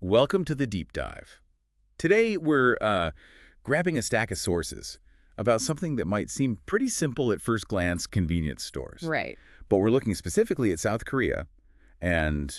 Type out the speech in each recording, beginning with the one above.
Welcome to the deep dive. Today we're grabbing a stack of sources about something that might seem pretty simple at first glance, convenience stores. Right. But we're looking specifically at South Korea and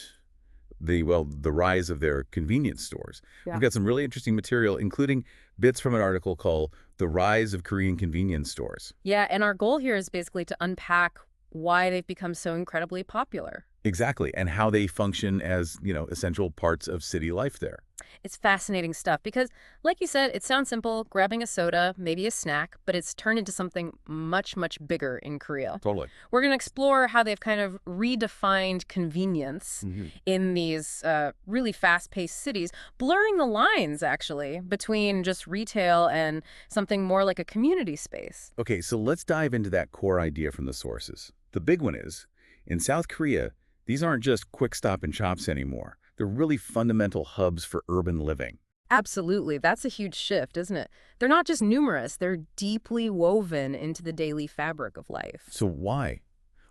the rise of their convenience stores. Yeah. We've got some really interesting material, including bits from an article called The Rise of Korean Convenience Stores. Yeah, and our goal here is basically to unpack why they've become so incredibly popular. Exactly, and how they function as, essential parts of city life there. It's fascinating stuff because, like you said, it sounds simple, grabbing a soda, maybe a snack, but it's turned into something much, much bigger in Korea. Totally. We're going to explore how they've kind of redefined convenience in these really fast-paced cities, blurring the lines, actually, between just retail and something more like a community space. Okay, so let's dive into that core idea from the sources. The big one is, in South Korea, these aren't just quick stop and shops anymore. They're really fundamental hubs for urban living. Absolutely. That's a huge shift, isn't it? They're not just numerous, they're deeply woven into the daily fabric of life. So why?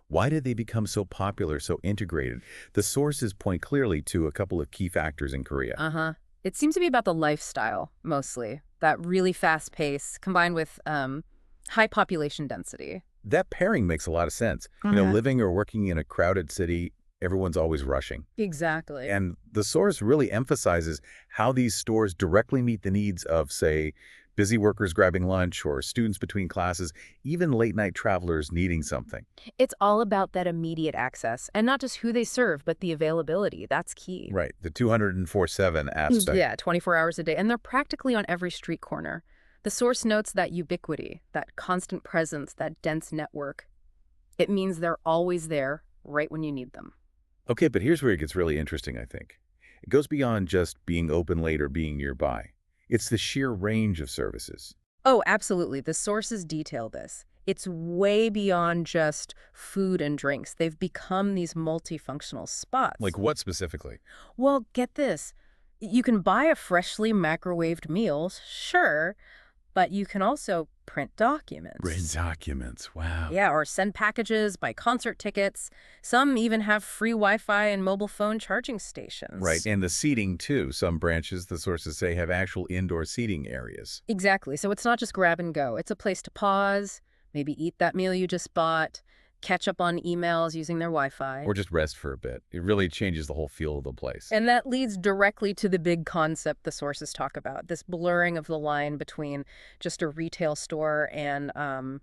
Why did they become so popular, so integrated? The sources point clearly to a couple of key factors in Korea. It seems to be about the lifestyle, mostly. That really fast pace, combined with high population density. That pairing makes a lot of sense. Living or working in a crowded city, everyone's always rushing. Exactly. And the source really emphasizes how these stores directly meet the needs of, say, busy workers grabbing lunch or students between classes, even late-night travelers needing something. It's all about that immediate access, and not just who they serve, but the availability. That's key. Right, the 204/7 aspect. Yeah, 24 hours a day. And they're practically on every street corner. The source notes that ubiquity, that constant presence, that dense network. It means they're always there, right when you need them. Okay, but here's where it gets really interesting, I think. It goes beyond just being open late or being nearby. It's the sheer range of services. Oh, absolutely. The sources detail this. It's way beyond just food and drinks. They've become these multifunctional spots. Like what specifically? Well, get this. You can buy a freshly microwaved meal, sure, but you can also print documents. Print documents, wow. Yeah, or send packages, buy concert tickets. Some even have free Wi-Fi and mobile phone charging stations. Right, and the seating, too. Some branches, the sources say, have actual indoor seating areas. Exactly. So it's not just grab and go. It's a place to pause, maybe eat that meal you just bought, catch up on emails using their Wi-Fi. Or just rest for a bit. It really changes the whole feel of the place. And that leads directly to the big concept the sources talk about, this blurring of the line between just a retail store and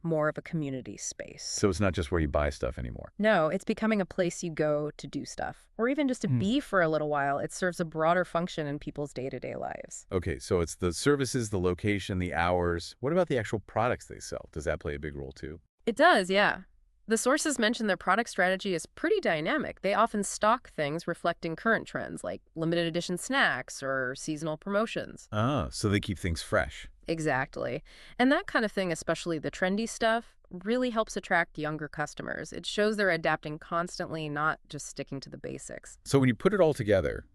more of a community space. So it's not just where you buy stuff anymore. No, it's becoming a place you go to do stuff, or even just to be for a little while. It serves a broader function in people's day-to-day lives. Okay, so it's the services, the location, the hours. What about the actual products they sell? Does that play a big role too? It does, yeah. The sources mention their product strategy is pretty dynamic. They often stock things reflecting current trends, like limited edition snacks or seasonal promotions. Ah, so they keep things fresh. Exactly. And that kind of thing, especially the trendy stuff, really helps attract younger customers. It shows they're adapting constantly, not just sticking to the basics. So when you put it all together,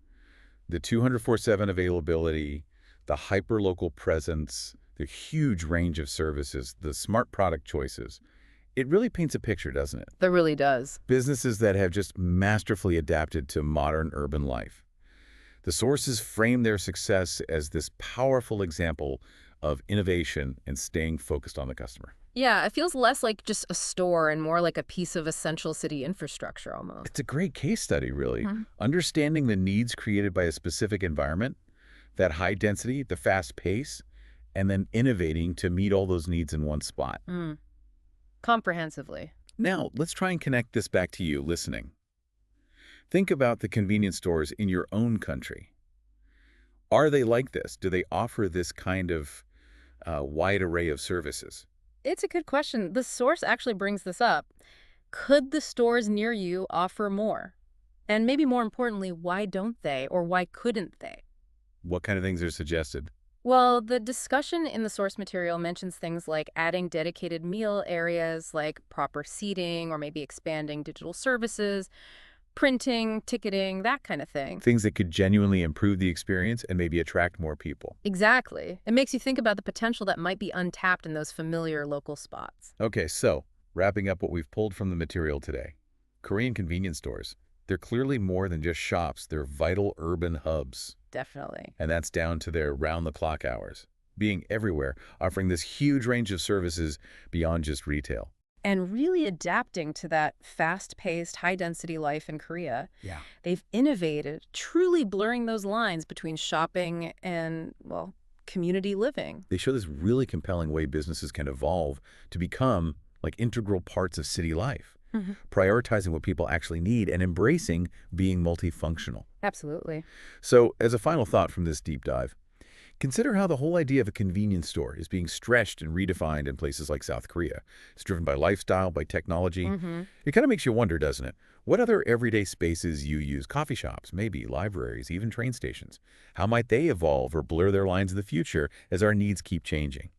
the 204/7 availability, the hyper-local presence, the huge range of services, the smart product choices, it really paints a picture, doesn't it? That really does. Businesses that have just masterfully adapted to modern urban life. The sources frame their success as this powerful example of innovation and staying focused on the customer. Yeah, it feels less like just a store and more like a piece of essential city infrastructure almost. It's a great case study, really. Understanding the needs created by a specific environment, that high density, the fast pace, and then innovating to meet all those needs in one spot. Comprehensively. Now, let's try and connect this back to you listening. Think about the convenience stores in your own country. Are they like this? Do they offer this kind of wide array of services? It's a good question. The source actually brings this up. Could the stores near you offer more? And maybe more importantly, why don't they, or why couldn't they? What kind of things are suggested? Well, the discussion in the source material mentions things like adding dedicated meal areas, like proper seating, or maybe expanding digital services, printing, ticketing, that kind of thing. Things that could genuinely improve the experience and maybe attract more people. Exactly. It makes you think about the potential that might be untapped in those familiar local spots. Okay, so wrapping up what we've pulled from the material today. Korean convenience stores, They're clearly more than just shops. They're vital urban hubs. Definitely. And that's down to their round-the-clock hours, being everywhere, offering this huge range of services beyond just retail. And really adapting to that fast-paced, high-density life in Korea. Yeah. They've innovated, truly blurring those lines between shopping and, well, community living. They show this really compelling way businesses can evolve to become like integral parts of city life, prioritizing what people actually need and embracing being multifunctional. Absolutely. So, as a final thought from this deep dive, consider how the whole idea of a convenience store is being stretched and redefined in places like South Korea. It's driven by lifestyle, by technology. It kind of makes you wonder, doesn't it? What other everyday spaces you use? Coffee shops, maybe, libraries, even train stations. How might they evolve or blur their lines in the future as our needs keep changing?